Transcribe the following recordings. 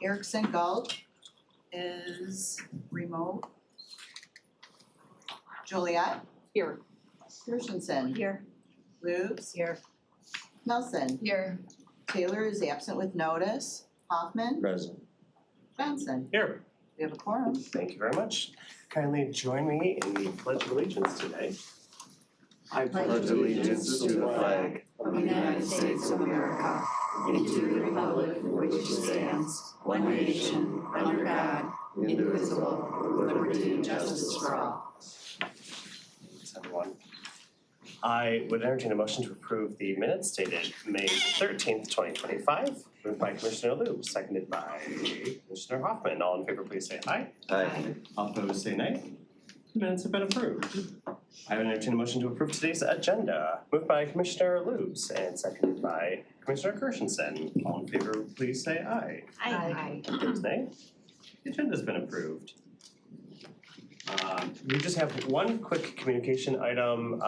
Erickson Galt is remote. Joliet, Here. Kirshenson, Here. Lubes, Here. Nelson, Here. Taylor is absent with notice. Hoffman, Present. Johnson. Here. We have a quorum. Thank you very much. Kindly join me in the Pledge of Allegiance today. I pledge allegiance to the flag of the United States of America and to the republic for which it stands, one nation, under God, indivisible, with liberty and justice for all. Thanks, everyone. I would entertain a motion to approve the minutes dated May 13th, 2025, moved by Commissioner Liu, seconded by Commissioner Hoffman. All in favor, please say aye. Aye. All opposed, say nay. The minutes have been approved. I would entertain a motion to approve today's agenda, moved by Commissioner Lubes and seconded by Commissioner Kirshenson. All in favor, please say aye. Aye. Opposed, nay. The agenda's been approved. We just have one quick communication item.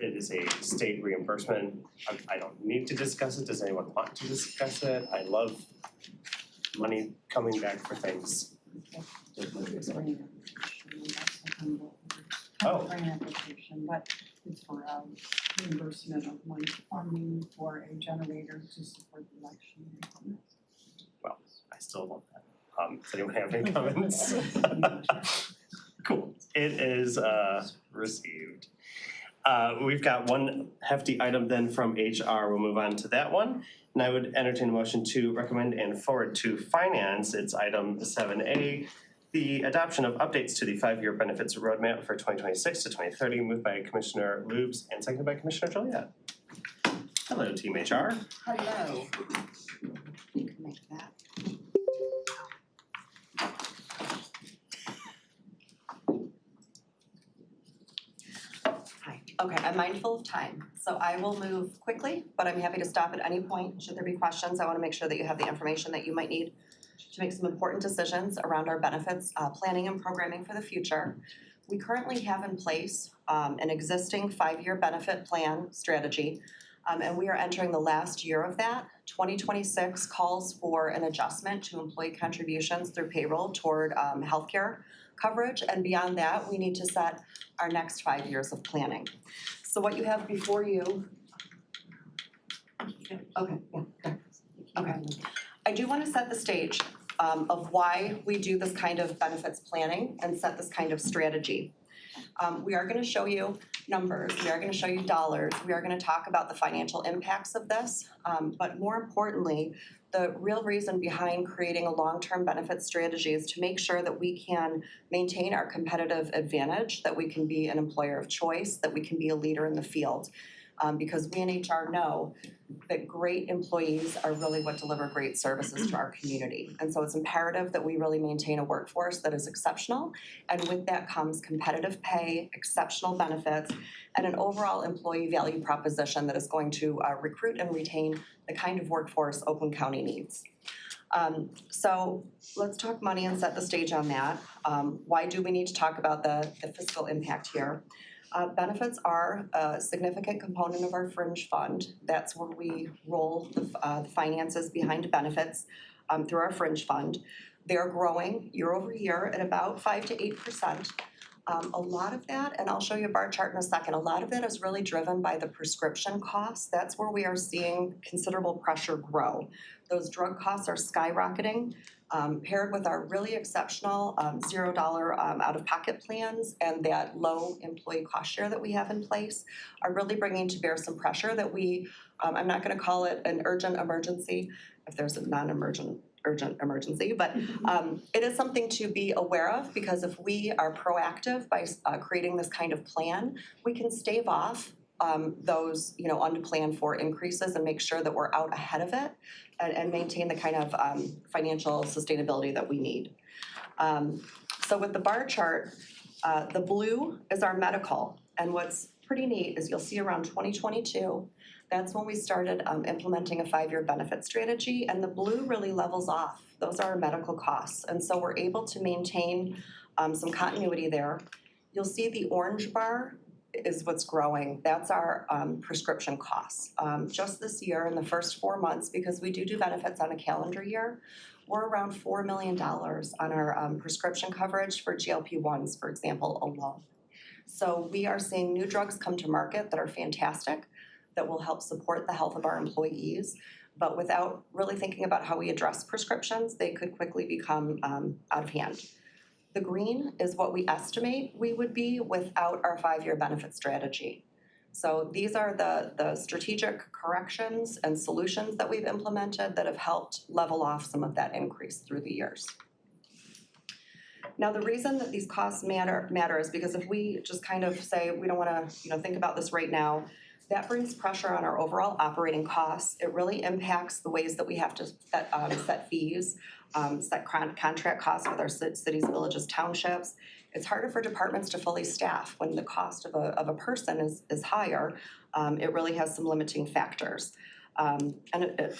It is a state reimbursement. I don't need to discuss it. Does anyone want to discuss it? I love money coming back for things. Oh. For an application, but it's for reimbursement of money funding for a generator to support the election. Well, I still love that. Does anyone have any comments? Cool. It is received. We've got one hefty item then from HR. We'll move on to that one. And I would entertain a motion to recommend and forward to finance. It's item 7A, the adoption of updates to the 5-year benefits roadmap for 2026 to 2030, moved by Commissioner Lubes and seconded by Commissioner Joliet. Hello, Team HR. Hello. You can make that. Hi. Okay, I'm mindful of time, so I will move quickly, but I'm happy to stop at any point should there be questions. I want to make sure that you have the information that you might need to make some important decisions around our benefits planning and programming for the future. We currently have in place an existing 5-year benefit plan strategy, and we are entering the last year of that. 2026 calls for an adjustment to employee contributions through payroll toward healthcare coverage, and beyond that, we need to set our next 5 years of planning. So what you have before you. Okay, yeah. Okay. I do want to set the stage of why we do this kind of benefits planning and set this kind of strategy. We are going to show you numbers, we are going to show you dollars, we are going to talk about the financial impacts of this, but more importantly, the real reason behind creating a long-term benefit strategy is to make sure that we can maintain our competitive advantage, that we can be an employer of choice, that we can be a leader in the field. Because we in HR know that great employees are really what deliver great services to our community. And so it's imperative that we really maintain a workforce that is exceptional. And with that comes competitive pay, exceptional benefits, and an overall employee value proposition that is going to recruit and retain the kind of workforce Oakland County needs. So let's talk money and set the stage on that. Why do we need to talk about the fiscal impact here? Benefits are a significant component of our fringe fund. That's where we roll the finances behind benefits through our fringe fund. They're growing year over year at about 5 to 8%. A lot of that, and I'll show you a bar chart in a second, a lot of that is really driven by the prescription costs. That's where we are seeing considerable pressure grow. Those drug costs are skyrocketing. Paired with our really exceptional $0 out-of-pocket plans and that low employee cost share that we have in place are really bringing to bear some pressure that we, I'm not going to call it an urgent emergency if there's a non-emergent urgent emergency, but it is something to be aware of because if we are proactive by creating this kind of plan, we can stave off those unplanned for increases and make sure that we're out ahead of it and maintain the kind of financial sustainability that we need. So with the bar chart, the blue is our medical, and what's pretty neat is you'll see around 2022, that's when we started implementing a 5-year benefit strategy, and the blue really levels off. Those are our medical costs, and so we're able to maintain some continuity there. You'll see the orange bar is what's growing. That's our prescription costs. Just this year, in the first 4 months, because we do benefits on a calendar year, we're around $4 million on our prescription coverage for GLP-1s, for example, alone. So we are seeing new drugs come to market that are fantastic, that will help support the health of our employees. But without really thinking about how we address prescriptions, they could quickly become out of hand. The green is what we estimate we would be without our 5-year benefit strategy. So these are the strategic corrections and solutions that we've implemented that have helped level off some of that increase through the years. Now, the reason that these costs matter is because if we just kind of say we don't want to, think about this right now, that brings pressure on our overall operating costs. It really impacts the ways that we have to set fees, set contract costs with our cities, villages, townships. It's harder for departments to fully staff when the cost of a person is higher. It really has some limiting factors. And it,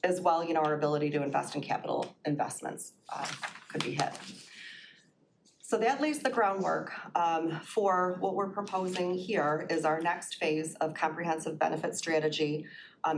as well, our ability to invest in capital investments could be hit. So that lays the groundwork for what we're proposing here is our next phase of comprehensive benefit strategy.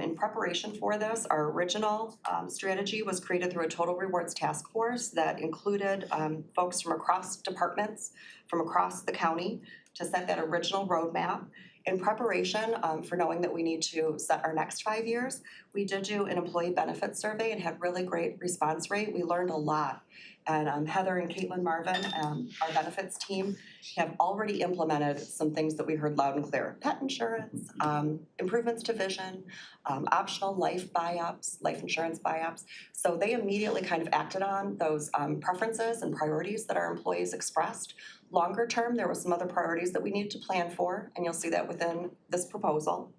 In preparation for this, our original strategy was created through a total rewards task force that included folks from across departments, from across the county, to set that original roadmap. In preparation for knowing that we need to set our next 5 years, we did do an employee benefit survey and had really great response rate. We learned a lot. And Heather and Caitlin Marvin, our benefits team, have already implemented some things that we heard loud and clear. Pet insurance, improvements to vision, optional life buy-ups, life insurance buy-ups. So they immediately kind of acted on those preferences and priorities that our employees expressed. Longer term, there were some other priorities that we needed to plan for, and you'll see that within this proposal.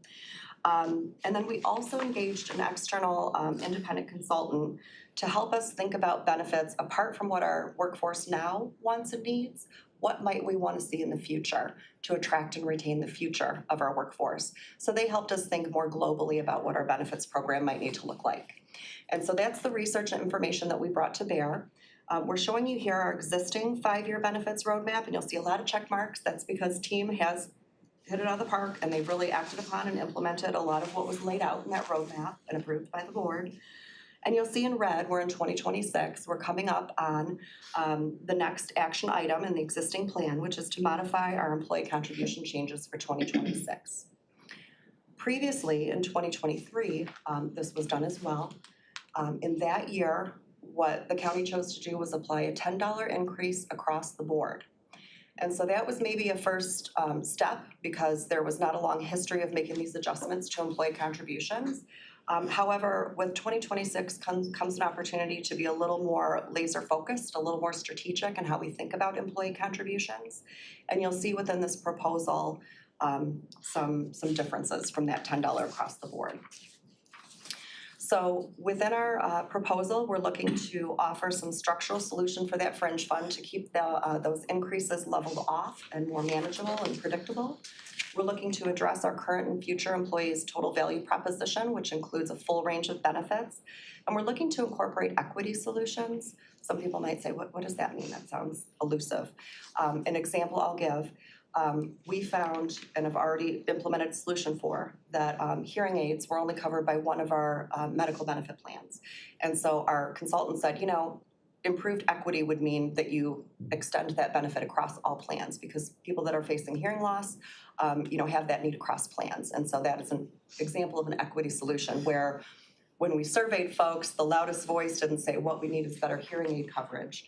And then we also engaged an external independent consultant to help us think about benefits apart from what our workforce now wants and needs. What might we want to see in the future to attract and retain the future of our workforce? So they helped us think more globally about what our benefits program might need to look like. And so that's the research and information that we brought to bear. We're showing you here our existing 5-year benefits roadmap, and you'll see a lot of check marks. That's because team has hit it out of the park, and they've really acted upon and implemented a lot of what was laid out in that roadmap and approved by the board. And you'll see in red, we're in 2026, we're coming up on the next action item in the existing plan, which is to modify our employee contribution changes for 2026. Previously, in 2023, this was done as well. In that year, what the county chose to do was apply a $10 increase across the board. And so that was maybe a first step because there was not a long history of making these adjustments to employee contributions. However, with 2026 comes an opportunity to be a little more laser focused, a little more strategic in how we think about employee contributions. And you'll see within this proposal some differences from that $10 across the board. So within our proposal, we're looking to offer some structural solution for that fringe fund to keep those increases leveled off and more manageable and predictable. We're looking to address our current and future employees' total value proposition, which includes a full range of benefits. And we're looking to incorporate equity solutions. Some people might say, what does that mean? That sounds elusive. An example I'll give. We found and have already implemented a solution for that hearing aids were only covered by one of our medical benefit plans. And so our consultant said, improved equity would mean that you extend that benefit across all plans because people that are facing hearing loss, have that need across plans. And so that is an example of an equity solution where when we surveyed folks, the loudest voice didn't say what we need is better hearing aid coverage,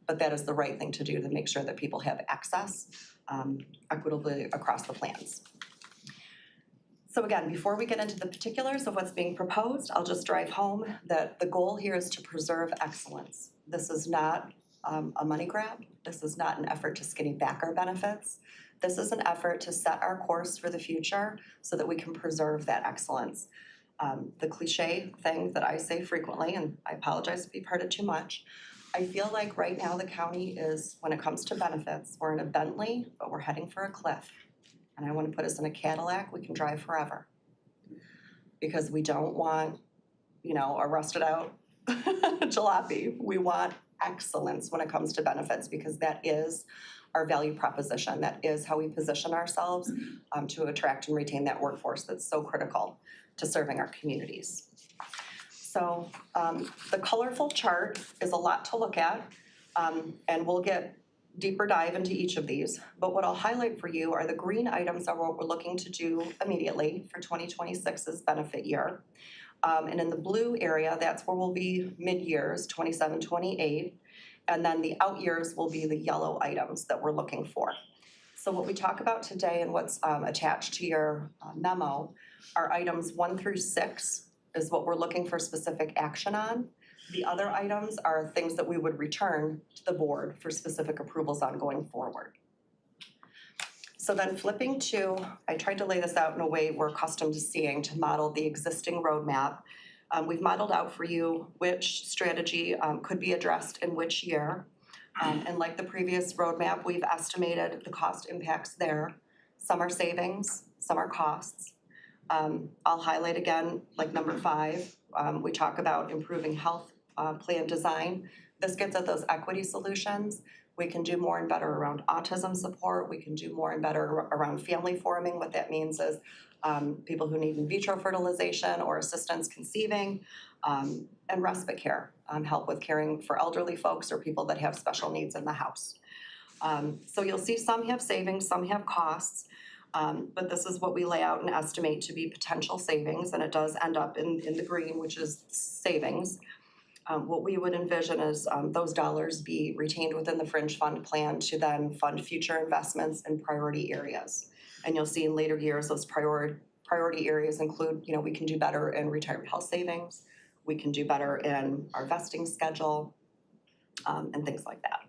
but that is the right thing to do to make sure that people have access equitably across the plans. So again, before we get into the particulars of what's being proposed, I'll just drive home that the goal here is to preserve excellence. This is not a money grab. This is not an effort to skinny back our benefits. This is an effort to set our course for the future so that we can preserve that excellence. The cliche thing that I say frequently, and I apologize if you've heard it too much, I feel like right now the county is, when it comes to benefits, we're in a Bentley, but we're heading for a cliff. And I want to put us in a Cadillac we can drive forever. Because we don't want, a rusted out jalopy. We want excellence when it comes to benefits because that is our value proposition. That is how we position ourselves to attract and retain that workforce that's so critical to serving our communities. So the colorful chart is a lot to look at, and we'll get deeper dive into each of these. But what I'll highlight for you are the green items are what we're looking to do immediately for 2026's benefit year. And in the blue area, that's where we'll be mid-years, 27, 28. And then the out years will be the yellow items that we're looking for. So what we talk about today and what's attached to your memo are items 1 through 6 is what we're looking for specific action on. The other items are things that we would return to the board for specific approvals on going forward. So then flipping to, I tried to lay this out in a way we're accustomed to seeing to model the existing roadmap. We've modeled out for you which strategy could be addressed in which year. And like the previous roadmap, we've estimated the cost impacts there. Some are savings, some are costs. I'll highlight again, like number 5, we talk about improving health plan design. This gets at those equity solutions. We can do more and better around autism support. We can do more and better around family forming. What that means is people who need in vitro fertilization or assistance conceiving, and respite care, help with caring for elderly folks or people that have special needs in the house. So you'll see some have savings, some have costs. But this is what we lay out and estimate to be potential savings, and it does end up in the green, which is savings. What we would envision is those dollars be retained within the Fringe Fund plan to then fund future investments in priority areas. And you'll see in later years, those priority areas include, we can do better in retirement health savings, we can do better in our vesting schedule, and things like that.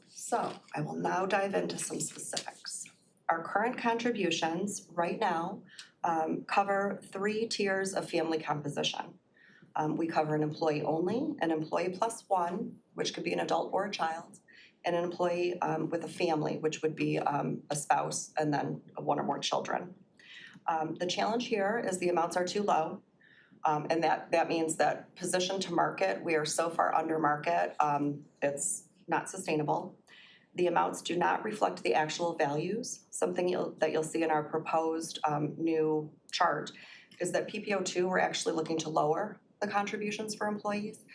So I will now dive into some specifics. Our current contributions right now cover 3 tiers of family composition. We cover an employee only, an employee plus 1, which could be an adult or a child, and an employee with a family, which would be a spouse and then 1 or more children. The challenge here is the amounts are too low, and that means that position to market, we are so far under market, it's not sustainable. The amounts do not reflect the actual values. Something that you'll see in our proposed new chart is that PPO2, we're actually looking to lower the contributions for employees.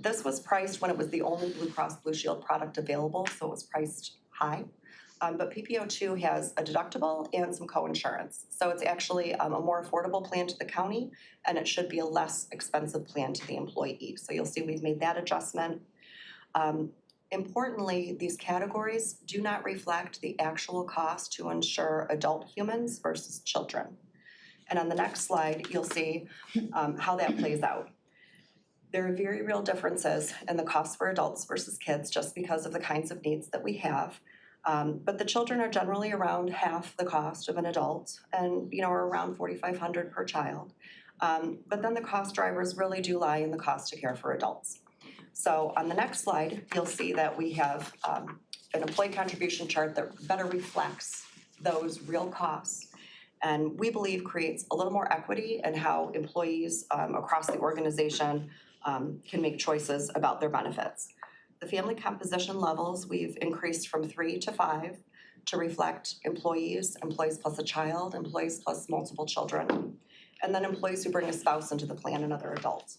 This was priced when it was the only Blue Cross Blue Shield product available, so it was priced high. But PPO2 has a deductible and some co-insurance. So it's actually a more affordable plan to the county, and it should be a less expensive plan to the employee. So you'll see we've made that adjustment. Importantly, these categories do not reflect the actual cost to insure adult humans versus children. And on the next slide, you'll see how that plays out. There are very real differences in the cost for adults versus kids just because of the kinds of needs that we have. But the children are generally around half the cost of an adult and, are around $4,500 per child. But then the cost drivers really do lie in the cost to care for adults. So on the next slide, you'll see that we have an employee contribution chart that better reflects those real costs, and we believe creates a little more equity in how employees across the organization can make choices about their benefits. The family composition levels we've increased from 3 to 5 to reflect employees plus a child, employees plus multiple children, and then employees who bring a spouse into the plan and other adults.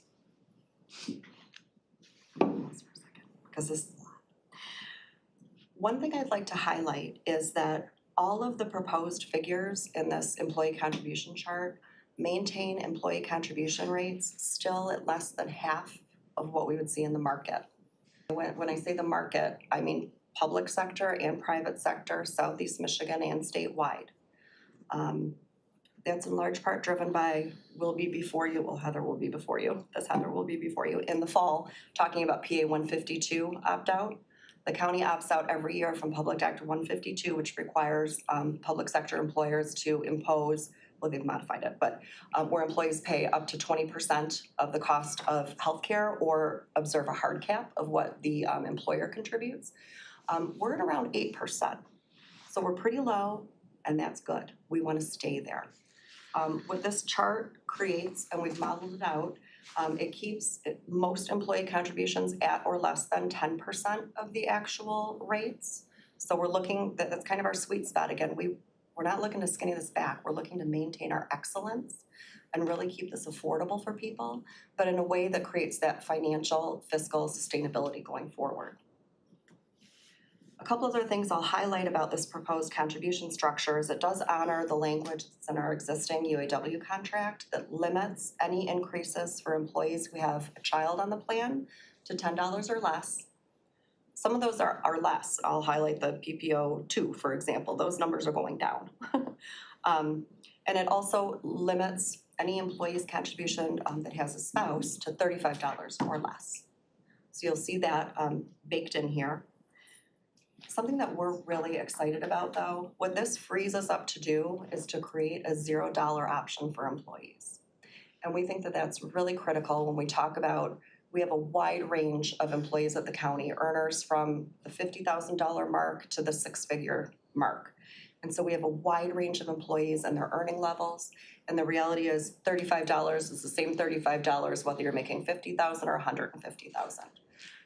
Because this is a lot. One thing I'd like to highlight is that all of the proposed figures in this employee contribution chart maintain employee contribution rates still at less than half of what we would see in the market. When I say the market, I mean public sector and private sector, Southeast Michigan and statewide. That's in large part driven by will be before you, well, Heather will be before you, this Heather will be before you in the fall, talking about PA 152 opt-out. The county opts out every year from Public Act 152, which requires public sector employers to impose, well, they've modified it, but where employees pay up to 20% of the cost of healthcare or observe a hard cap of what the employer contributes. We're at around 8%. So we're pretty low, and that's good. We want to stay there. What this chart creates, and we've modeled it out, It keeps most employee contributions at or less than 10% of the actual rates. So we're looking, that's kind of our sweet spot. Again, we're not looking to skinny this back. We're looking to maintain our excellence and really keep this affordable for people, but in a way that creates that financial, fiscal sustainability going forward. A couple other things I'll highlight about this proposed contribution structure is it does honor the language that's in our existing UAW contract that limits any increases for employees who have a child on the plan to $10 or less. Some of those are less. I'll highlight the PPO 2, for example. Those numbers are going down. And it also limits any employee's contribution that has a spouse to $35 or less. So you'll see that baked in here. Something that we're really excited about though, what this frees us up to do is to create a $0 option for employees. And we think that that's really critical when we talk about, we have a wide range of employees at the county, earners from the $50,000 mark to the six-figure mark. And so we have a wide range of employees and their earning levels. And the reality is $35 is the same $35 whether you're making $50,000 or $150,000.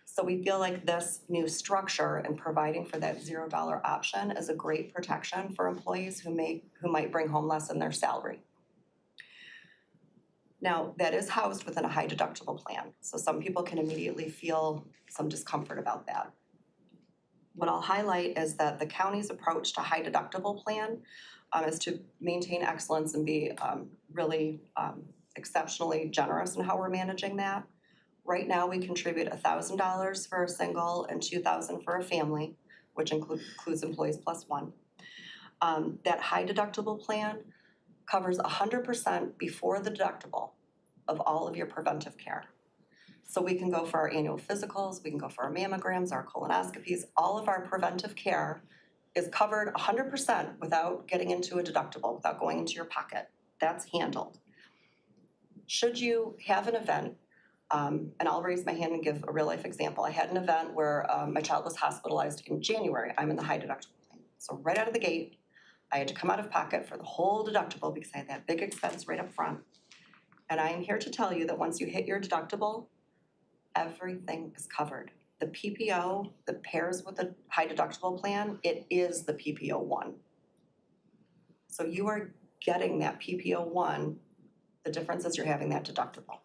So we feel like this new structure and providing for that $0 option is a great protection for employees who might bring home less in their salary. Now, that is housed within a high deductible plan, so some people can immediately feel some discomfort about that. What I'll highlight is that the county's approach to high deductible plan is to maintain excellence and be really exceptionally generous in how we're managing that. Right now, we contribute $1,000 for a single and $2,000 for a family, which includes employees plus one. That high deductible plan covers 100% before the deductible of all of your preventive care. So we can go for our annual physicals, we can go for our mammograms, our colonoscopies, all of our preventive care is covered 100% without getting into a deductible, without going into your pocket. That's handled. Should you have an event, and I'll raise my hand and give a real life example. I had an event where my child was hospitalized in January. I'm in the high deductible plan. So right out of the gate, I had to come out of pocket for the whole deductible because I had that big expense right up front. And I am here to tell you that once you hit your deductible, everything is covered. The PPO that pairs with the high deductible plan, it is the PPO 1. So you are getting that PPO 1, the difference is you're having that deductible.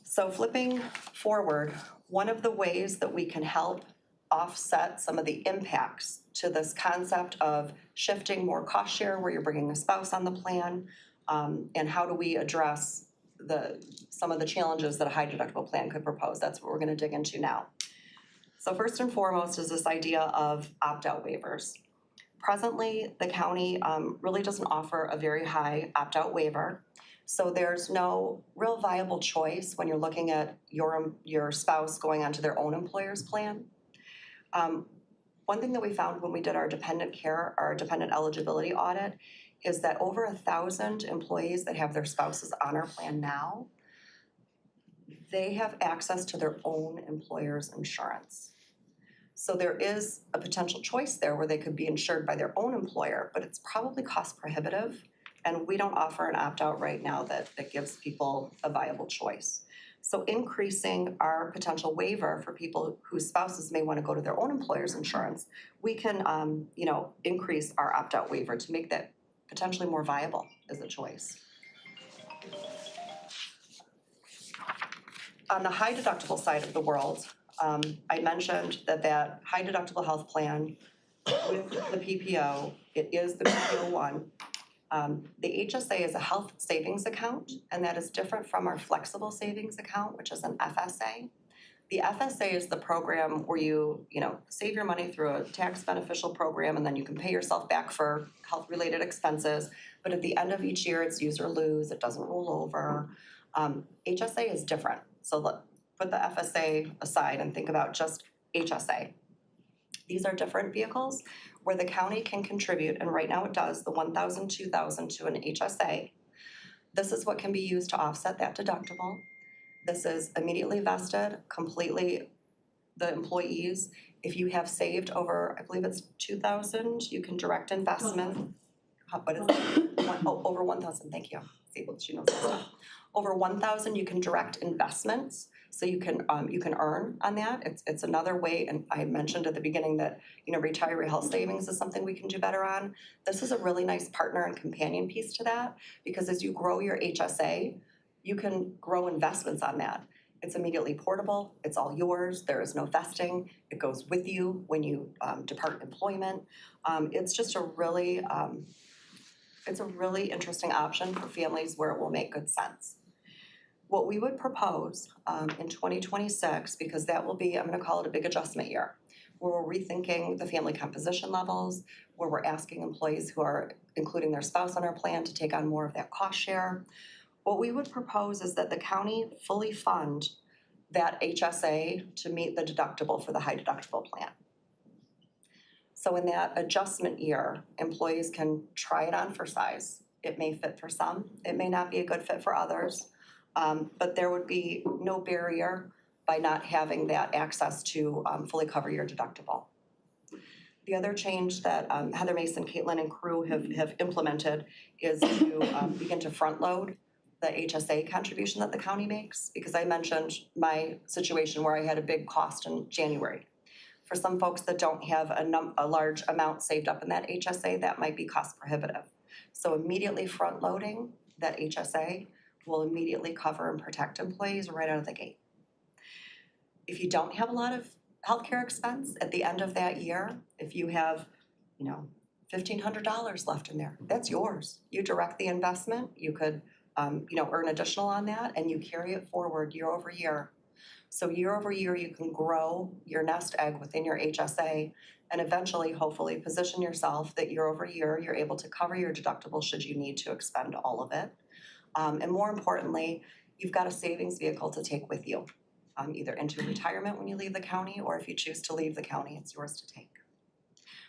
So flipping forward, one of the ways that we can help offset some of the impacts to this concept of shifting more cost share where you're bringing a spouse on the plan, and how do we address some of the challenges that a high deductible plan could propose. That's what we're going to dig into now. So first and foremost is this idea of opt-out waivers. Presently, the county really doesn't offer a very high opt-out waiver. So there's no real viable choice when you're looking at your spouse going onto their own employer's plan. One thing that we found when we did our dependent eligibility audit is that over 1,000 employees that have their spouses on our plan now, they have access to their own employer's insurance. So there is a potential choice there where they could be insured by their own employer, but it's probably cost prohibitive. And we don't offer an opt-out right now that gives people a viable choice. So increasing our potential waiver for people whose spouses may want to go to their own employer's insurance, we can increase our opt-out waiver to make that potentially more viable as a choice. On the high deductible side of the world, I mentioned that high deductible health plan with the PPO, it is the PPO 1. The HSA is a health savings account, and that is different from our flexible savings account, which is an FSA. The FSA is the program where you save your money through a tax beneficial program, and then you can pay yourself back for health-related expenses. But at the end of each year, it's use or lose. It doesn't roll over. HSA is different. So put the FSA aside and think about just HSA. These are different vehicles where the county can contribute, and right now it does, the $1,000, $2,000 to an HSA. This is what can be used to offset that deductible. This is immediately vested, completely the employees. If you have saved over, I believe it's $2,000, you can direct investment. What is it? over 1,000, thank you. See, well, she knows that stuff. Over 1,000, you can direct investments, so you can earn on that. It's another way, and I mentioned at the beginning that, retiree health savings is something we can do better on. This is a really nice partner and companion piece to that, because as you grow your HSA, you can grow investments on that. It's immediately portable, it's all yours, there is no vesting, it goes with you when you depart employment. It's just a really interesting option for families where it will make good sense. What we would propose in 2026, because that will be, I'm gonna call it a big adjustment year, where we're rethinking the family composition levels, where we're asking employees who are including their spouse on our plan to take on more of that cost share. What we would propose is that the county fully fund that HSA to meet the deductible for the high deductible plan. So in that adjustment year, employees can try it on for size. It may fit for some, it may not be a good fit for others, but there would be no barrier by not having that access to fully cover your deductible. The other change that Heather Mason, Caitlin, and crew have implemented is to begin to front load the HSA contribution that the county makes, because I mentioned my situation where I had a big cost in January. For some folks that don't have a large amount saved up in that HSA, that might be cost prohibitive. So immediately front loading that HSA will immediately cover and protect employees right out of the gate. If you don't have a lot of healthcare expense at the end of that year, if you have, $1,500 left in there, that's yours. You direct the investment, you could earn additional on that, and you carry it forward year over year. So year over year, you can grow your nest egg within your HSA and eventually, hopefully, position yourself that year over year, you're able to cover your deductible should you need to expend all of it. And more importantly, you've got a savings vehicle to take with you, either into retirement when you leave the county, or if you choose to leave the county, it's yours to take.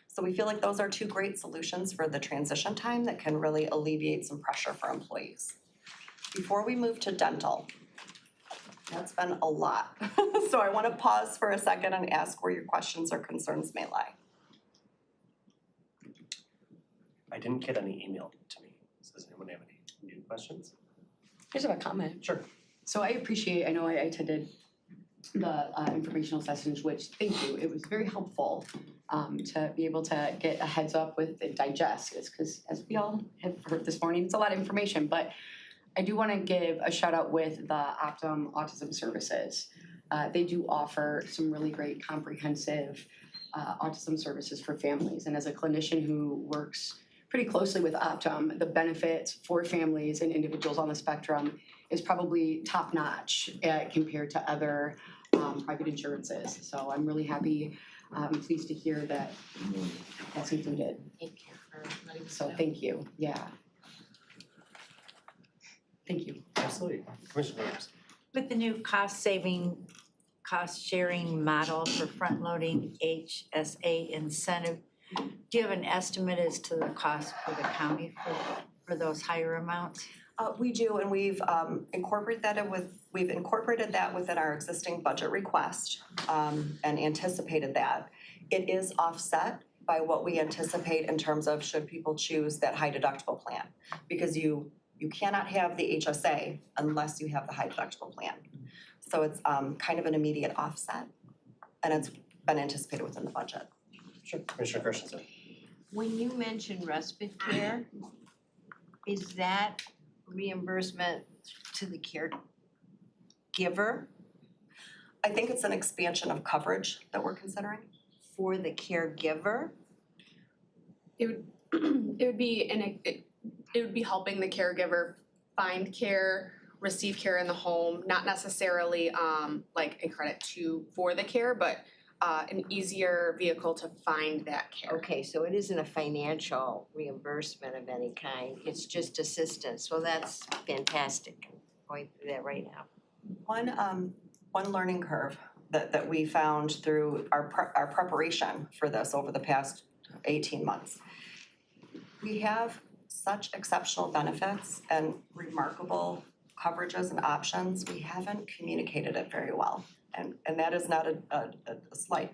So we feel like those are two great solutions for the transition time that can really alleviate some pressure for employees. Before we move to dental, that's been a lot. So I want to pause for a second and ask where your questions or concerns may lie. I didn't get any email to me. Does anyone have any new questions? I just have a comment. Sure. So I know I attended the informational sessions, which, thank you, it was very helpful to be able to get a heads up with and digest this, because as we all have heard this morning, it's a lot of information, but I do want to give a shout out with the Optum Autism Services. They do offer some really great comprehensive autism services for families, and as a clinician who works pretty closely with Optum, the benefits for families and individuals on the spectrum is probably top notch compared to other private insurances. So I'm really happy, pleased to hear that that's included. Thank you for letting us So know. thank you, yeah. Thank you. Absolutely. Commissioner Williams. With the new cost sharing model for front loading HSA incentive, do you have an estimate as to the cost for the county for those higher amounts? We do, and we've incorporated that within our existing budget request and anticipated that. It is offset by what we anticipate in terms of should people choose that high deductible plan, because you cannot have the HSA unless you have the high deductible plan. So it's kind of an immediate offset, and it's been anticipated within the budget. Sure. Commissioner Christensen. When you mention respite care, is that reimbursement to the caregiver I think it's an expansion of coverage that we're considering. for the caregiver? It would be helping the caregiver find care, receive care in the home, not necessarily like a credit for the care, but an easier vehicle to find that care. Okay, so it isn't a financial reimbursement of any kind, it's just assistance, well, that's fantastic, I'm going through that right now. One learning curve that we found through our preparation for this over the past 18 months. We have such exceptional benefits and remarkable coverages and options, we haven't communicated it very well. And that is not a slight.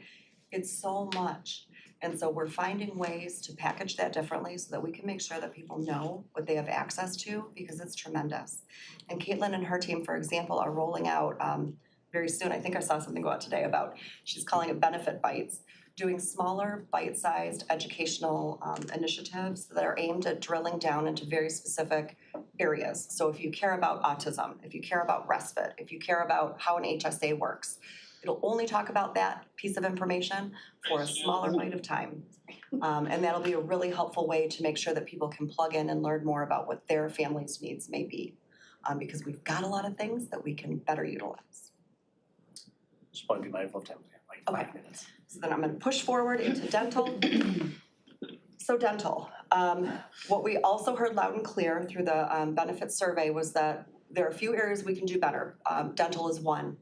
It's so much. And so we're finding ways to package that differently so that we can make sure that people know what they have access to, because it's tremendous. And Caitlin and her team, for example, are rolling out very soon, I think I saw something go out today about, she's calling it Benefit Bites, doing smaller, bite-sized educational initiatives that are aimed at drilling down into very specific areas. So if you care about autism, if you care about respite, if you care about how an HSA works, it'll only talk about that piece of information for a smaller bite of time. And that'll be a really helpful way to make sure that people can plug in and learn more about what their family's needs may be. Because we've got a lot of things that we can better utilize. Just want to be mindful of time, we have like 5 minutes. So then I'm gonna push forward into dental. So dental, what we also heard loud and clear through the benefits survey was that there are a few areas we can do better. Dental is one.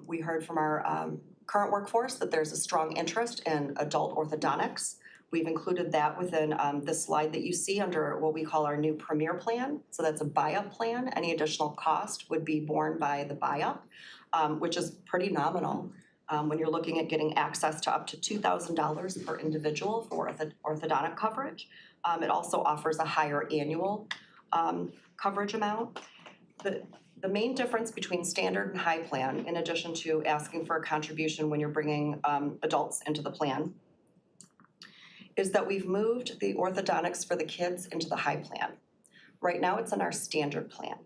We heard from our current workforce that there's a strong interest in adult orthodontics. We've included that within this slide that you see under what we call our new Premier Plan. So that's a buy-up plan. Any additional cost would be borne by the buy-up, which is pretty nominal. When you're looking at getting access to up to $2,000 per individual for orthodontic coverage. It also offers a higher annual coverage amount. The main difference between standard and high plan, in addition to asking for a contribution when you're bringing adults into the plan, is that we've moved the orthodontics for the kids into the high plan. Right now it's in our standard plan,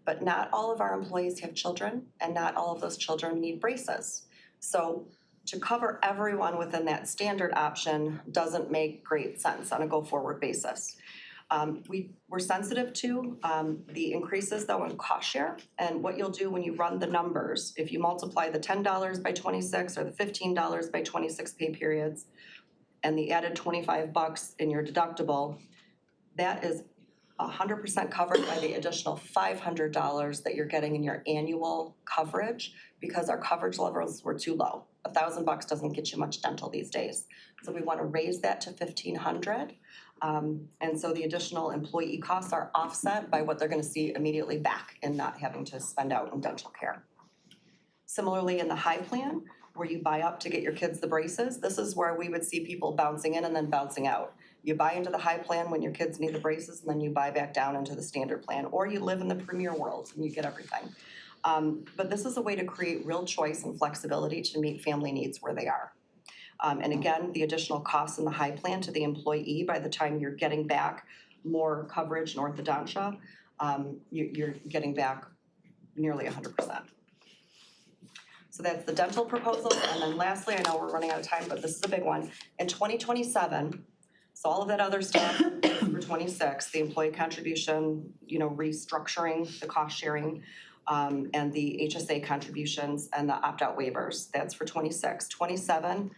but not all of our employees have children and not all of those children need braces. So to cover everyone within that standard option doesn't make great sense on a go-forward basis. We're sensitive to the increases though in cost share, and what you'll do when you run the numbers, if you multiply the $10 by 26 or the $15 by 26 pay periods and the added $25 in your deductible, that is 100% covered by the additional $500 that you're getting in your annual coverage because our coverage levels were too low. $1,000 doesn't get you much dental these days. So we want to raise that to $1,500. And so the additional employee costs are offset by what they're going to see immediately back in not having to spend out on dental care. Similarly, in the high plan, where you buy up to get your kids the braces, this is where we would see people bouncing in and then bouncing out. You buy into the high plan when your kids need the braces, and then you buy back down into the standard plan, or you live in the premier world and you get everything. But this is a way to create real choice and flexibility to meet family needs where they are. And again, the additional costs in the high plan to the employee by the time you're getting back more coverage in orthodontia, you're getting back nearly 100%. So that's the dental proposal. And then lastly, I know we're running out of time, but this is a big one. In 2027, so all of that other stuff for 26, the employee contribution, restructuring the cost sharing, and the HSA contributions and the opt-out waivers, that's for 26. 27,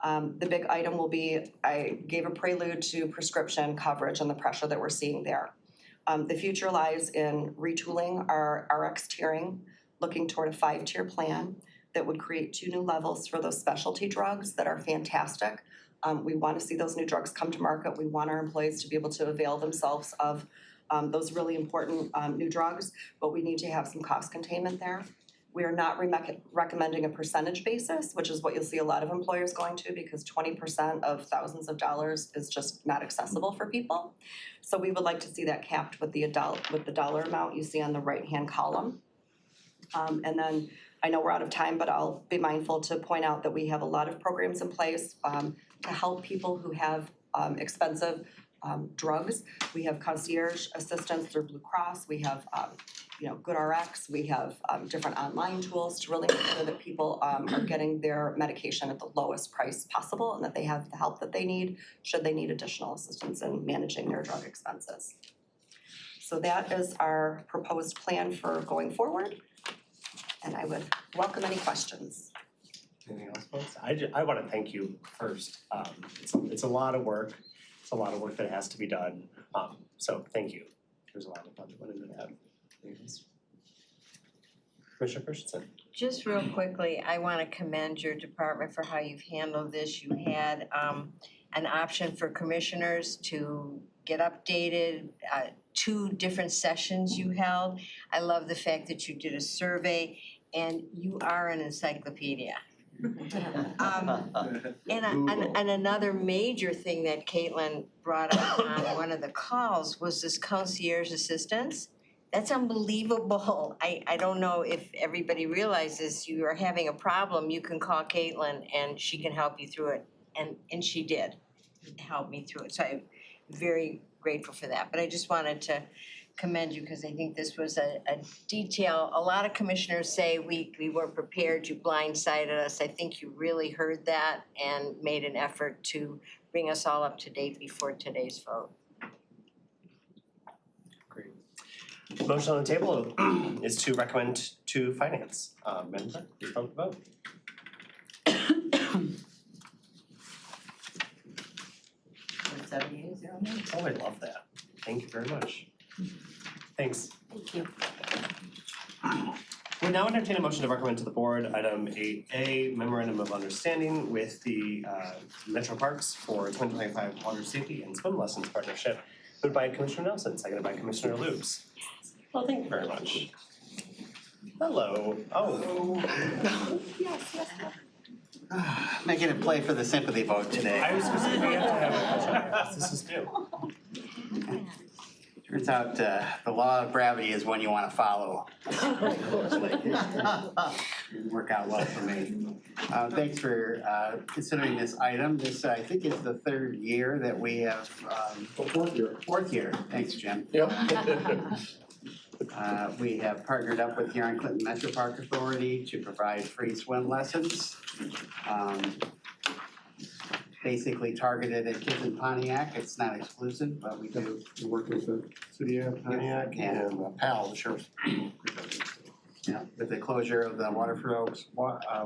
the big item will be, I gave a prelude to prescription coverage and the pressure that we're seeing there. The future lies in retooling our RX tiering, looking toward a 5-tier plan that would create 2 new levels for those specialty drugs that are fantastic. We want to see those new drugs come to market. We want our employees to be able to avail themselves of those really important new drugs, but we need to have some cost containment there. We are not recommending a percentage basis, which is what you'll see a lot of employers going to, because 20% of thousands of dollars is just not accessible for people. So we would like to see that capped with the dollar amount you see on the right-hand column. And then I know we're out of time, but I'll be mindful to point out that we have a lot of programs in place to help people who have expensive drugs. We have concierge assistance through Blue Cross. We have GoodRx. We have different online tools to really make sure that people are getting their medication at the lowest price possible and that they have the help that they need should they need additional assistance in managing their drug expenses. So that is our proposed plan for going forward. And I would welcome any questions. Anything else, folks? I want to thank you first. It's a lot of work. It's a lot of work that has to be done. So thank you. There's a lot of thought that went into that. Commissioner Christensen. Just real quickly, I want to commend your department for how you've handled this. You had an option for commissioners to get updated, 2 different sessions you held. I love the fact that you did a survey, and you are an encyclopedia. And another major thing that Caitlin brought up on one of the calls was this concierge assistance. That's unbelievable. I don't know if everybody realizes you are having a problem, you can call Caitlin and she can help you through it. And she did help me through it, so I'm very grateful for that. But I just wanted to commend you because I think this was a detail. A lot of commissioners say we weren't prepared, you blindsided us. I think you really heard that and made an effort to bring us all up to date before today's vote. Great. Motion on the table is to recommend to finance. Madam Clerk, please call the vote. Oh, I love that. Thank you very much. Thanks. Thank you. We now entertain a motion to recommend to the board item 8A, memorandum of understanding with the Metro Parks for 2025 water safety and swim lessons partnership. Moved by Commissioner Nelson, seconded by Commissioner Loops. Well, thank you very much. Hello. Oh, Making a play for the sympathy vote today. I was gonna say we have to have a question. This is new. Turns out the law of gravity is one you want to follow. Didn't work out well for me. Thanks for considering this item. This, I think, is the third year that we have. Fourth year. Thanks, Jim. Yep. We have partnered up with Huron Clinton Metro Park Authority to provide free swim lessons. Basically targeted at kids in Pontiac. It's not exclusive, but we do. We work with the city of Pontiac and PAL, the sheriff's. Yeah, with the closure of the Waterford Oaks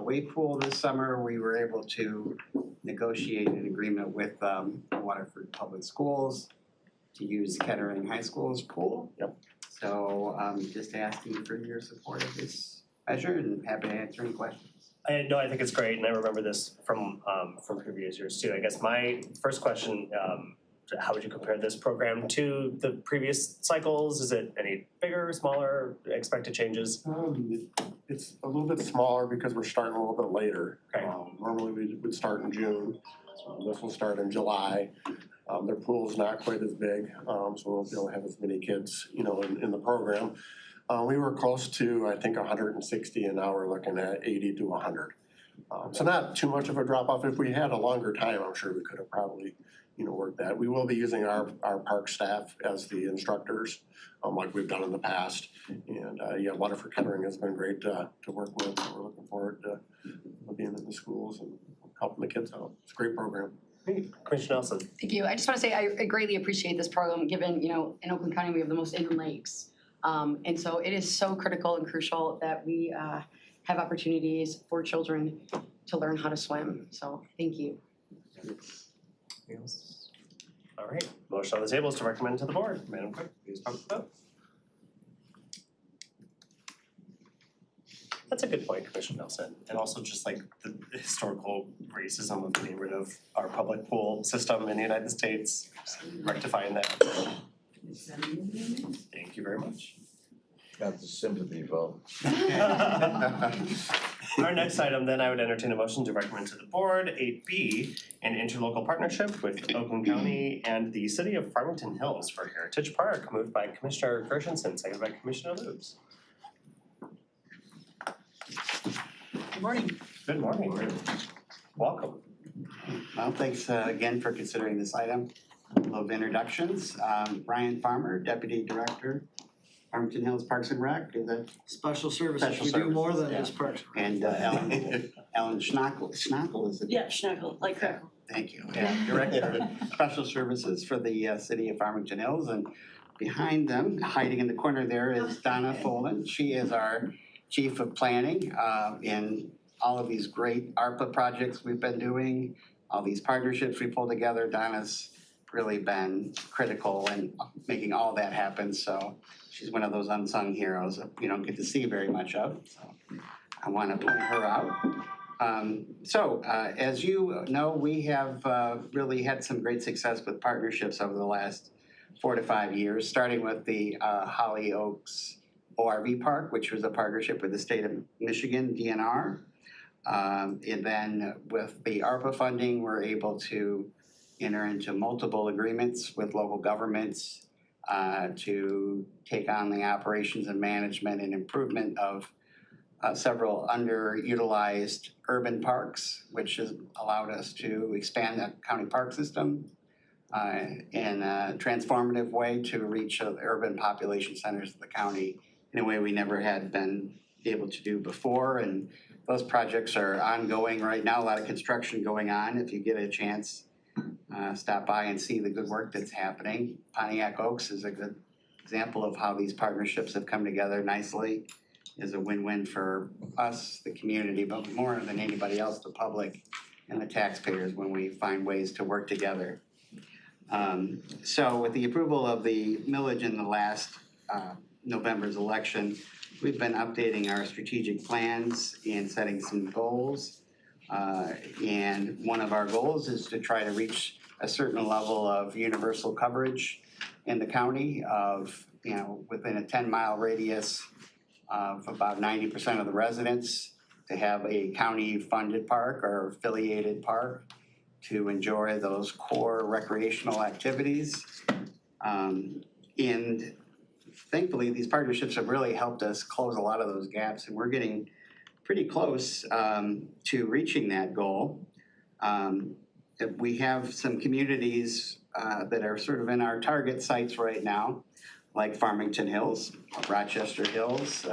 wave pool this summer, we were able to negotiate an agreement with Waterford Public Schools to use Kettering High School's pool. Yep. So just asking for your support of this measure and happy to answer any questions. No, I think it's great, and I remember this from previous years too. I guess my first question, how would you compare this program to the previous cycles? Is it any bigger, smaller, expected changes? It's a little bit smaller because we're starting a little bit later. Okay. Normally we would start in June. This will start in July. Their pool's not quite as big, so we'll be able to have as many kids, in the program. We were close to, I think, 160, and now we're looking at 80 to 100. So not too much of a drop off. If we had a longer time, I'm sure we could have probably, worked that. We will be using our park staff as the instructors, like we've done in the past. And Waterford Kettering has been great to work with. We're looking forward to being in the schools and helping the kids out. It's a great program. Commissioner Nelson. Thank you. I just want to say I greatly appreciate this program, given, in Oakland County, we have the most inland lakes. And so it is so critical and crucial that we have opportunities for children to learn how to swim. So thank you. All right, motion on the table is to recommend to the board. Madam Clerk, please call the vote. That's a good point, Commissioner Nelson. And also just like the historical racism of getting rid of our public pool system in the United States, rectifying that. Thank you very much. That's a sympathy vote. Our next item, then, I would entertain a motion to recommend to the board 8B, an interlocal partnership with Oakland County and the City of Farmington Hills for Heritage Park, moved by Commissioner Gershenson, seconded by Commissioner Loops. Good morning. Good morning. Welcome. Well, thanks again for considering this item. A little of introductions. Brian Farmer, Deputy Director, Farmington Hills Parks and Rec, is that? Special services, Special we do more services, than yeah. just parks. And Ellen Schnackle, is it? Yeah, Schnackle, like crackle. Thank you. Yeah, Director of Special Services for the City of Farmington Hills. And behind them, hiding in the corner there, is Donna Folan. She is our Chief of Planning in all of these great ARPA projects we've been doing, all these partnerships we pulled together. Donna's really been critical in making all that happen. So she's one of those unsung heroes that you don't get to see very much of. So I want to point her out. As you know, we have really had some great success with partnerships over the last 4 to 5 years, starting with the Holly Oaks ORV Park, which was a partnership with the state of Michigan, DNR. And then with the ARPA funding, we're able to enter into multiple agreements with local governments to take on the operations and management and improvement of several underutilized urban parks, which has allowed us to expand the county park system in a transformative way to reach the urban population centers of the county in a way we never had been able to do before. And those projects are ongoing right now, a lot of construction going on. If you get a chance, stop by and see the good work that's happening. Pontiac Oaks is a good example of how these partnerships have come together nicely. Is a win-win for us, the community, but more than anybody else, the public and the taxpayers when we find ways to work together. So with the approval of the millage in the last November's election, we've been updating our strategic plans and setting some goals. And one of our goals is to try to reach a certain level of universal coverage in the county of, within a 10-mile radius of about 90% of the residents to have a county-funded park or affiliated park to enjoy those core recreational activities. And thankfully, these partnerships have really helped us close a lot of those gaps, and we're getting pretty close to reaching that goal. We have some communities that are sort of in our target sites right now, like Farmington Hills, Rochester Hills,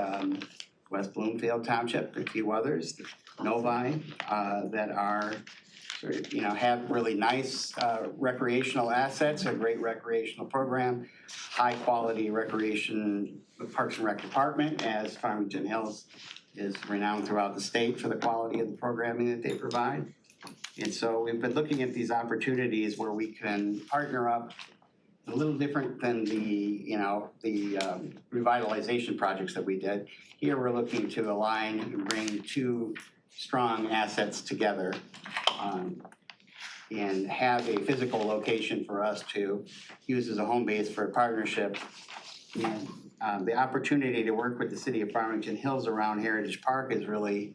West Bloomfield Township, a few others, Novi, that are sort of, have really nice recreational assets, a great recreational program, high quality recreation, Parks and Rec Department, as Farmington Hills is renowned throughout the state for the quality of the programming that they provide. And so we've been looking at these opportunities where we can partner up a little different than the revitalization projects that we did. Here we're looking to align and bring two strong assets together and have a physical location for us to use as a home base for a partnership. And the opportunity to work with the city of Farmington Hills around Heritage Park is really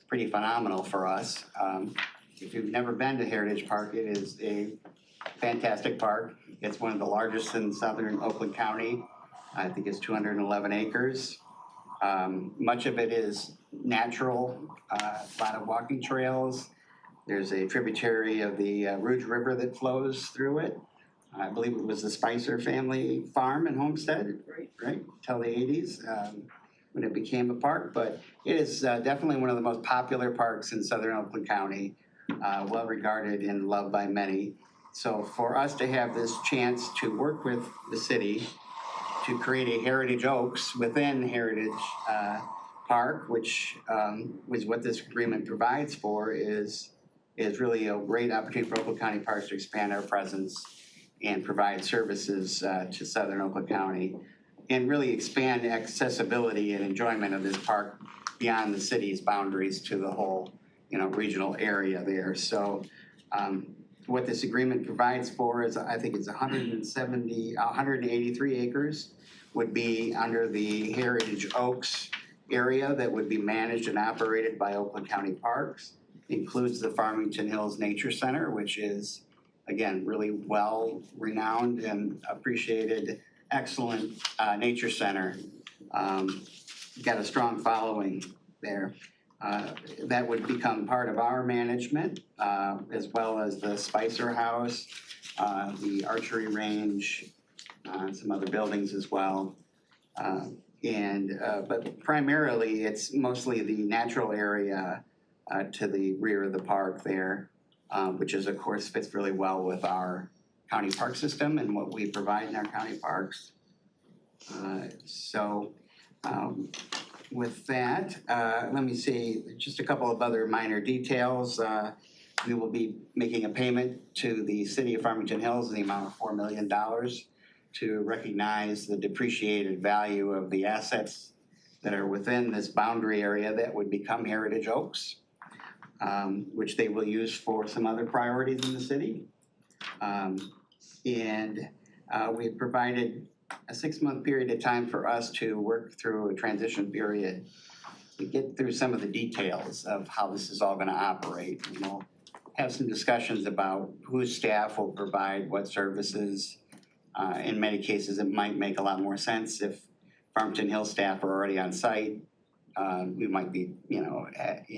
pretty phenomenal for us. If you've never been to Heritage Park, it is a fantastic park. It's one of the largest in southern Oakland County. I think it's 211 acres. Much of it is natural, a lot of walking trails. There's a tributary of the Rouge River that flows through it. I believe it was the Spicer family farm and homestead, right, till the 80s when it became a park. But it is definitely one of the most popular parks in southern Oakland County, well regarded and loved by many. So for us to have this chance to work with the city to create a Heritage Oaks within Heritage Park, which is what this agreement provides for, is really a great opportunity for Oakland County Parks to expand our presence and provide services to southern Oakland County and really expand accessibility and enjoyment of this park beyond the city's boundaries to the whole, regional area there. So what this agreement provides for is, I think it's 183 acres would be under the Heritage Oaks area that would be managed and operated by Oakland County Parks. Includes the Farmington Hills Nature Center, which is, again, really well renowned and appreciated, excellent nature center. Got a strong following there. That would become part of our management, as well as the Spicer House, the archery range, some other buildings as well. But primarily, it's mostly the natural area to the rear of the park there, which is, of course, fits really well with our county park system and what we provide in our county parks. With that, let me see, just a couple of other minor details. We will be making a payment to the city of Farmington Hills in the amount of $4 million to recognize the depreciated value of the assets that are within this boundary area that would become Heritage Oaks, which they will use for some other priorities in the city. We've provided a 6-month period of time for us to work through a transition period we get through some of the details of how this is all gonna operate, and we'll have some discussions about whose staff will provide what services. In many cases, it might make a lot more sense if Farmington Hills staff are already on site. We might be, you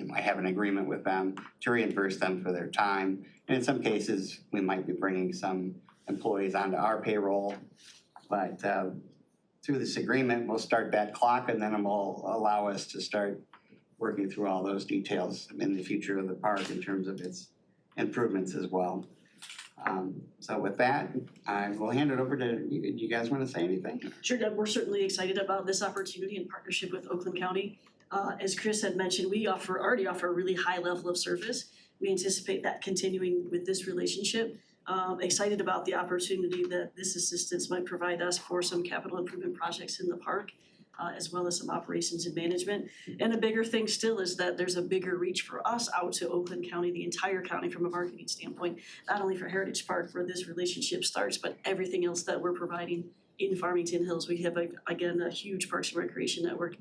might have an agreement with them to reimburse them for their time. And in some cases, we might be bringing some employees onto our payroll. But through this agreement, we'll start that clock and then it will allow us to start working through all those details in the future of the park in terms of its improvements as well. So with that, I will hand it over to, do you guys want to say anything? Sure, Deb, we're certainly excited about this opportunity in partnership with Oakland County. As Chris had mentioned, we already offer a really high level of service. We anticipate that continuing with this relationship. Excited about the opportunity that this assistance might provide us for some capital improvement projects in the park, as well as some operations and management. And a bigger thing still is that there's a bigger reach for us out to Oakland County, the entire county from a marketing standpoint, not only for Heritage Park where this relationship starts, but everything else that we're providing in Farmington Hills. We have, again, a huge Parks and Recreation network,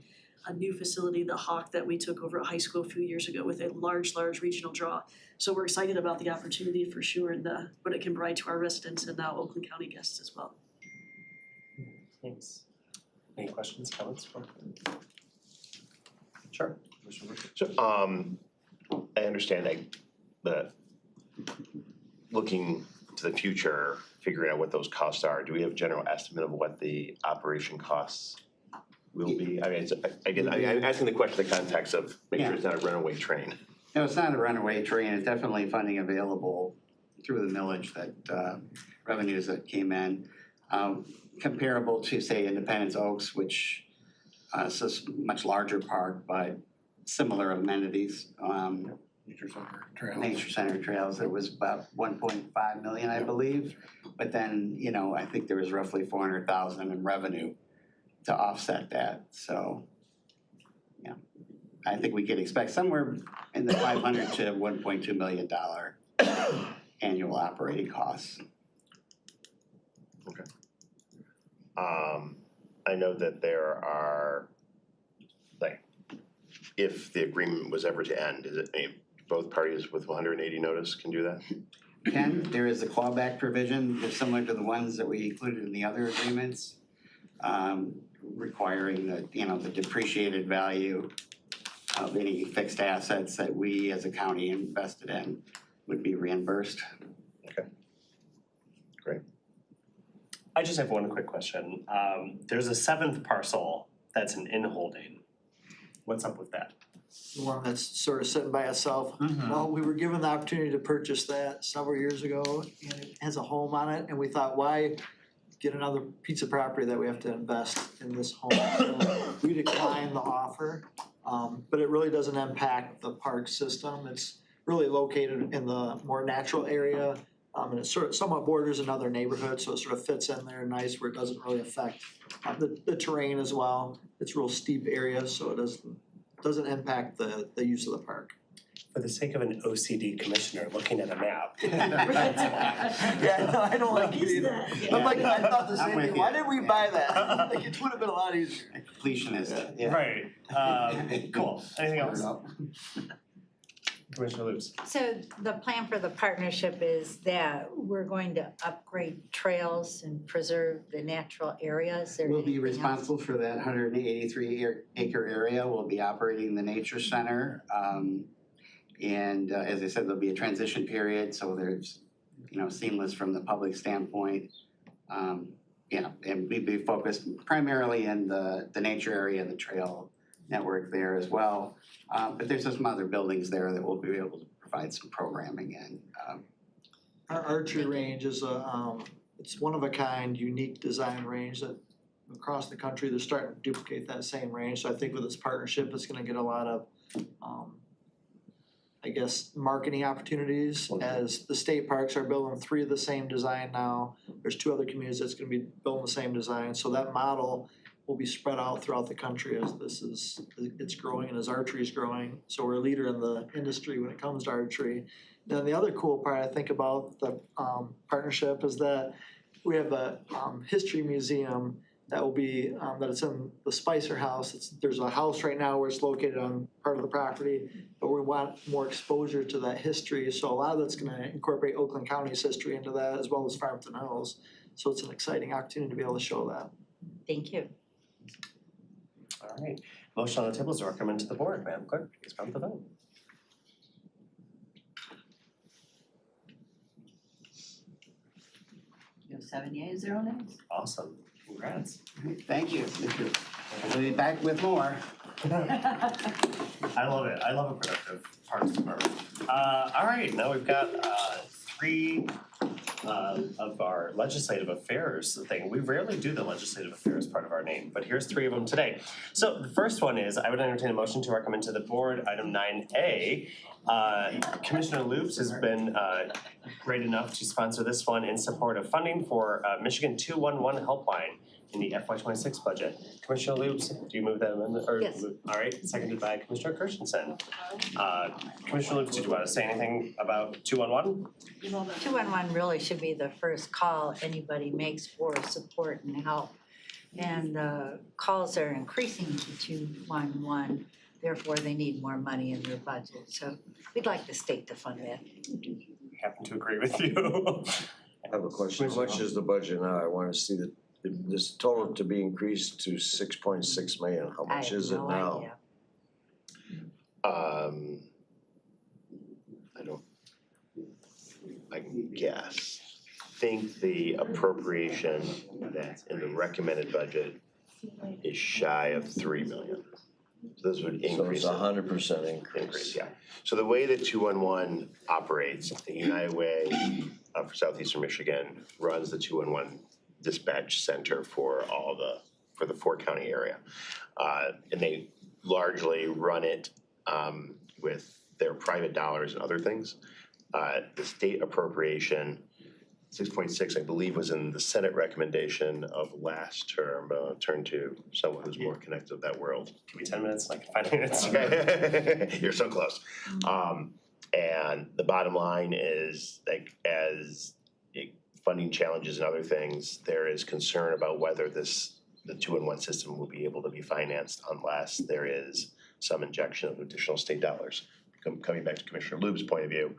a new facility, the Hawk, that we took over at high school a few years ago with a large regional draw. So we're excited about the opportunity for sure and what it can provide to our residents and now Oakland County guests as well. Thanks. Any questions, comments from? Sure. Commissioner Brooks. So, I understand that looking to the future, figuring out what those costs are, do we have a general estimate of what the operation costs will be? I mean, I'm asking the question in the context of make sure it's not a runaway train. No, it's not a runaway train. It's definitely funding available through the millage that revenues that came in. Comparable to, say, Independence Oaks, which is a much larger park, but similar amenities. Nature Center Trails, it was about 1.5 million, I believe. But then, I think there was roughly 400,000 in revenue to offset that. So, yeah, I think we could expect somewhere in the $500 to $1.2 million annual operating costs. Okay. I know that there are, if the agreement was ever to end, is it both parties with 180 notice can do that? There is a clawback provision similar to the ones that we included in the other agreements, requiring the depreciated value of any fixed assets that we as a county invested in would be reimbursed. Okay. Great. I just have one quick question. There's a 7th parcel that's an in-holding. What's up with that? The one that's sort of sitting by itself. Well, we were given the opportunity to purchase that several years ago, and it has a home on it, and we thought, why get another piece of property that we have to invest in this home? So we declined the offer, but it really doesn't impact the park system. It's really located in the more natural area, and it sort of somewhat borders another neighborhood, so it sort of fits in there nice where it doesn't really affect the terrain as well. It's real steep areas, so it doesn't impact the use of the park. For the sake of an OCD commissioner looking at a map. Yeah, no, I don't like it either. I'm like, I thought the same thing, why did we buy that? Like, it would have been a lot easier. Completionist, yeah. Right, cool. Anything else? Commissioner Lutz. So the plan for the partnership is that we're going to upgrade trails and preserve the natural areas. We'll be responsible for that 183 acre area. We'll be operating the nature center. And as I said, there'll be a transition period, so there's, seamless from the public standpoint. And we'd be focused primarily in the nature area and the trail network there as well. But there's some other buildings there that we'll be able to provide some programming in. Our archery range is it's one of a kind, unique design range that across the country, they're starting to duplicate that same range. So I think with this partnership, it's gonna get a lot of, marketing opportunities as the state parks are building 3 of the same design now. There's 2 other communities that's gonna be building the same design. So that model will be spread out throughout the country as it's growing and as archery is growing. So we're a leader in the industry when it comes to archery. Then the other cool part I think about the partnership is that we have a history museum that will be, that it's in the Spicer House. There's a house right now where it's located on part of the property, but we want more exposure to that history. So a lot of that's gonna incorporate Oakland County's history into that as well as Farmington Hills. So it's an exciting opportunity to be able to show that. Thank you. All right, motion on the table is to recommend to the board. Madam Clerk, please count the vote. You have 7 yeas, 0 nays. Awesome, congrats. Thank you. We'll be back with more. I love it. I love a productive Parks Department. All right, now we've got three of our legislative affairs thing. We rarely do the legislative affairs part of our name, but here's three of them today. So the first one is, I would entertain a motion to recommend to the board, item 9A. Commissioner Loops has been great enough to sponsor this one in support of funding for Michigan 211 Helpline in the FY26 budget. Commissioner Loops, do you move that amendment? Or- Yes. All right, seconded by Commissioner Christensen. Commissioner Loops, did you want to say anything about 211? 211 really should be the first call anybody makes for support and help. And the calls are increasing to 211, therefore they need more money in their budget. So we'd like the state to fund that. Happen to agree with you. I have a question. How much is the budget now? I wanna see this total to be increased to 6.6 million. How much is it now? I have no idea. I can guess. Think the appropriation that's in the recommended budget is shy of 3 million. So this would So increase it's it. 100% increase. Increase, yeah. So the way that 211 operates, the United Way for Southeastern Michigan runs the 211 dispatch center for for the 4-county area. And they largely run it with their private dollars and other things. The state appropriation, 6.6, I believe, was in the Senate recommendation of last term. Turn to someone who's more connected with that world. Give me 10 minutes, like 5 minutes. You're so close. And the bottom line is, like, as funding challenges and other things, there is concern about whether the 2-in-1 system will be able to be financed unless there is some injection of additional state dollars. Coming back to Commissioner Lube's point of view,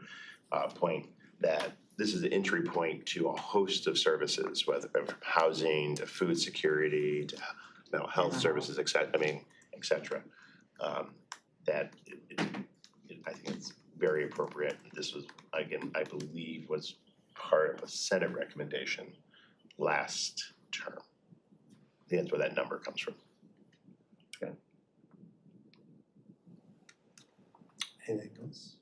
that this is the entry point to a host of services, whether from housing to food security to mental health services, et cetera. That I think it's very appropriate. This was, again, I believe was part of a Senate recommendation last term. I think that's where that number comes from. Okay. Anything else?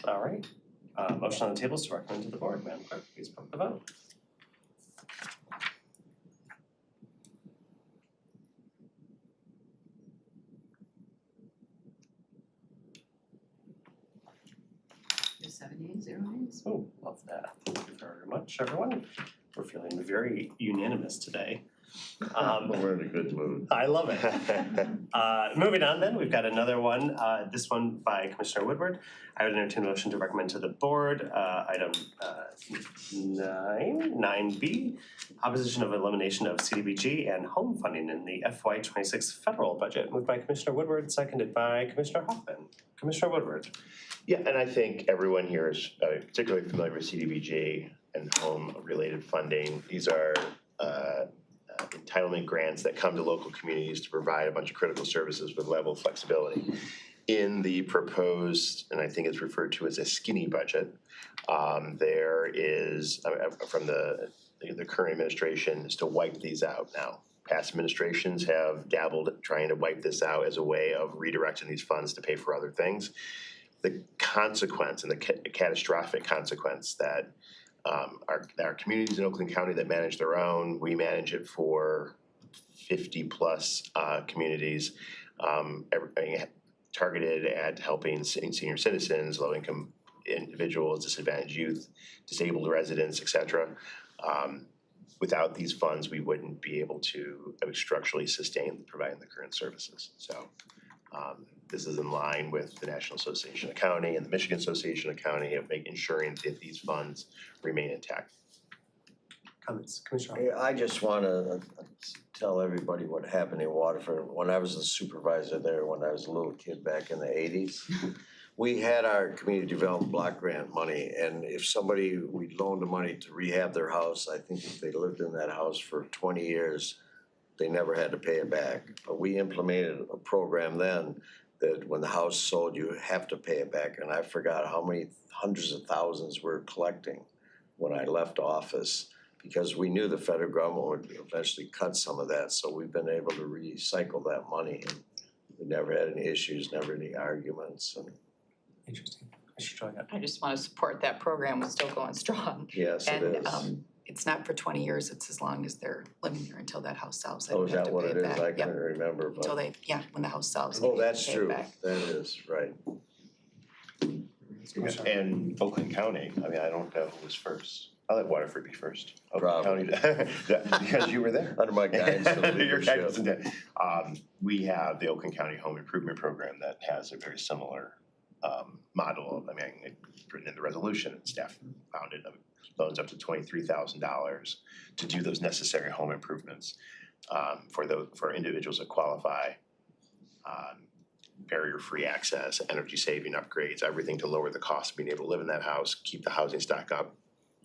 All right, motion on the table is to recommend to the board. Madam Clerk, please put the vote. You have 7 yeas, 0 nays. Oh, love that. Thank you very much, everyone. We're feeling very unanimous today. We're in a good mood. I love it. Moving on then, we've got another one, this one by Commissioner Woodward. I would entertain a motion to recommend to the board, item 9B, opposition of elimination of CDBG and home funding in the FY26 federal budget. Moved by Commissioner Woodward, seconded by Commissioner Hoffman. Commissioner Woodward. Yeah, and I think everyone here is particularly familiar with CDBG and home-related funding. These are entitlement grants that come to local communities to provide a bunch of critical services with level of flexibility. In the proposed, and I think it's referred to as a skinny budget, there is, from the current administration, is to wipe these out now. Past administrations have dabbled at trying to wipe this out as a way of redirecting these funds to pay for other things. The consequence and the catastrophic consequence that our communities in Oakland County that manage their own, we manage it for 50 plus communities, targeted at helping senior citizens, low income individuals, disadvantaged youth, disabled residents, et cetera. Without these funds, we wouldn't be able to structurally sustain providing the current services. So this is in line with the National Association of County and the Michigan Association of County of ensuring that these funds remain intact. comments, Commissioner? Yeah, I just wanna tell everybody what happened in Waterford. When I was the supervisor there, when I was a little kid back in the 80s, we had our community development block grant money, and if somebody, we loaned the money to rehab their house, I think if they lived in that house for 20 years, they never had to pay it back. But we implemented a program then that when the house sold, you have to pay it back, and I forgot how many hundreds of thousands we're collecting when I left office, because we knew the federal government would eventually cut some of that, so we've been able to recycle that money. And we never had any issues, never any arguments, and Interesting. Commissioner Joy, I just wanna support that program, it's still going strong. yes, it is. And it's not for 20 years, it's as long as they're living there until that house sells, they Oh, don't is have that to what pay it it is? back. I Yep. couldn't remember, but. Until they, when the house sells, they Oh, need to that's pay it true, back. that is, right. And Oakland County, I mean, I don't know who was first. I'll let Waterford be first. Probably. Oakland County, because you were there. Under my guidance and Your leadership. guidance and that. We have the Oakland County Home Improvement Program that has a very similar model. I mean, it's written in the resolution, and staff found it, loans up to $23,000 to do those necessary home improvements for individuals that qualify. Barrier-free access, energy-saving upgrades, everything to lower the cost of being able to live in that house, keep the housing stock up.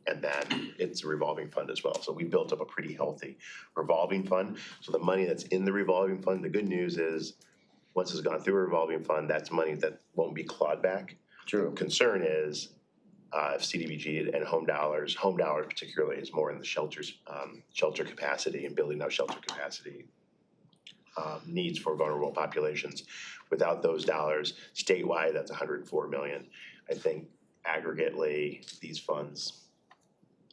And then it's a revolving fund as well. So we built up a pretty healthy revolving fund. So the money that's in the revolving fund, the good news is, once it's gone through a revolving fund, that's money that won't be clawed back. True. The concern is if CDBG and Home Dollars particularly is more in the shelters, shelter capacity and building out shelter capacity needs for vulnerable populations. Without those dollars, statewide, that's 104 million. I think aggregately, these funds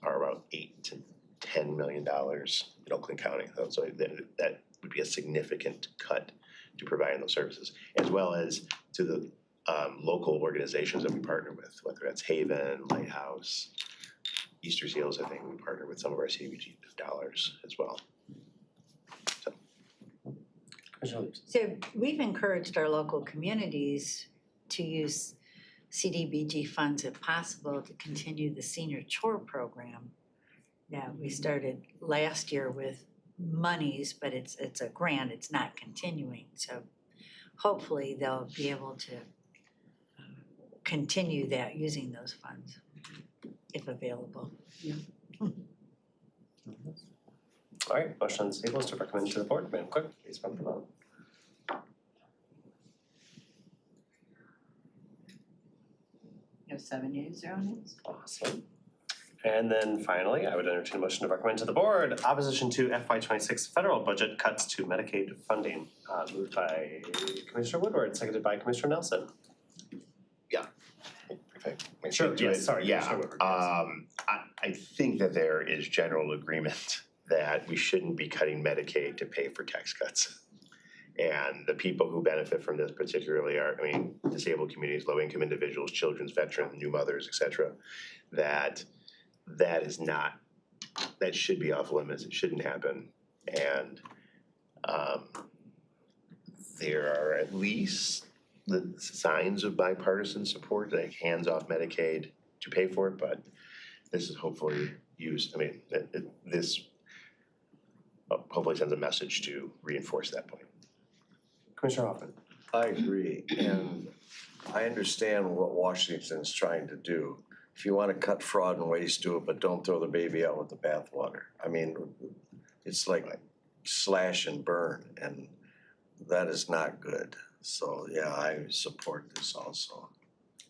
are about $8 to $10 million in Oakland County. So that would be a significant cut to providing those services, as well as to the local organizations that we partner with, whether that's Haven, Lighthouse, Easter Seals. I think we partner with some of our CDBG dollars as well. So we've encouraged our local communities to use CDBG funds if possible to continue the senior chore program that we started last year with monies, but it's a grant, it's not continuing. So hopefully they'll be able to continue that using those funds if available. All right, motion on the table is to recommend to the board. Madam Clerk, please run the vote. You have 7 yeas, 0 nays? Awesome. And then finally, I would entertain a motion to recommend to the board opposition to FY26 federal budget cuts to Medicaid funding. Moved by Commissioner Woodward, seconded by Commissioner Nelson. Sure, yes, sorry, Yeah, Commissioner Woodward, yes. I think that there is general agreement that we shouldn't be cutting Medicaid to pay for tax cuts. And the people who benefit from this particularly are, I mean, disabled communities, low-income individuals, children's veterans, new mothers, et cetera, that is not, that should be off limits, it shouldn't happen. And there are at least the signs of bipartisan support, like hands off Medicaid to pay for it, but this is hopefully used, I mean, this hopefully sends a message to reinforce that point. Commissioner Hoffman. I agree, and I understand what Washington's trying to do. If you wanna cut fraud and waste, do it, but don't throw the baby out with the bathwater. I mean, it's like slash and burn, and that is not good. So, yeah, I support this also.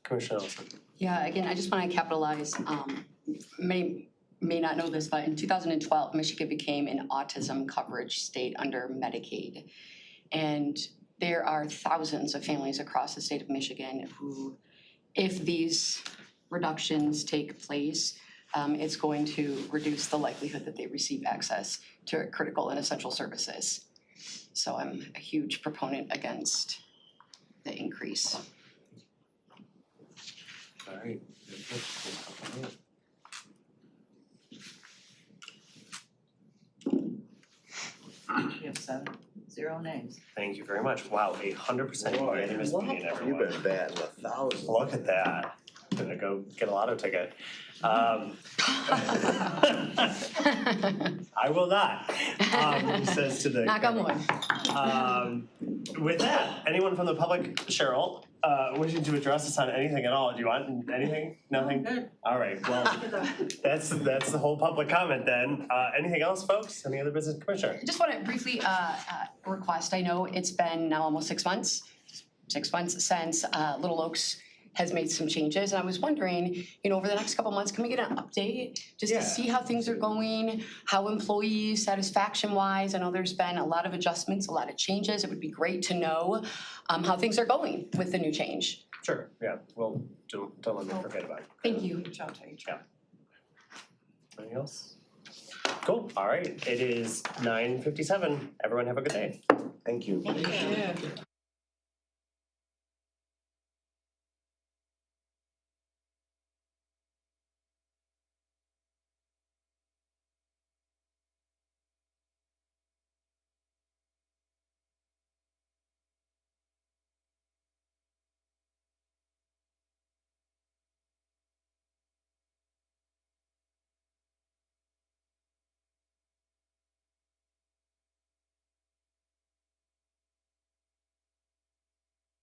Commissioner Nelson. Yeah, again, I just want to capitalize, may not know this, but in 2012, Michigan became an autism coverage state under Medicaid. And there are thousands of families across the state of Michigan who, if these reductions take place, it's going to reduce the likelihood that they receive access to critical and essential services. So I'm a huge proponent against the increase. All right. You have 7, 0 nays. Thank you very much. Wow, 100% unanimous meeting, everyone. You've been batting 1,000. Look at that. gonna go get a lotto ticket. I will not, he says to the. Knock on wood. With that, anyone from the public, Cheryl, wishing to address us on anything at all, do you want anything? Nothing? Good. All right, well, that's the whole public comment then. Anything else, folks? Any other business, Commissioner? I just want to briefly request, I know it's been now almost 6 months since Little Oaks has made some changes, and I was wondering, over the next couple months, can we get an update? Just Yeah. to see how things are going, how employee satisfaction wise, I know there's been a lot of adjustments, a lot of changes, it would be great to know how things are going with the new change. Sure, yeah, well, don't let me forget about it. Thank you. Reach out to HR. Anything else? Cool, all right, it is 9:57. Everyone have a good day. Thank you. Thank you.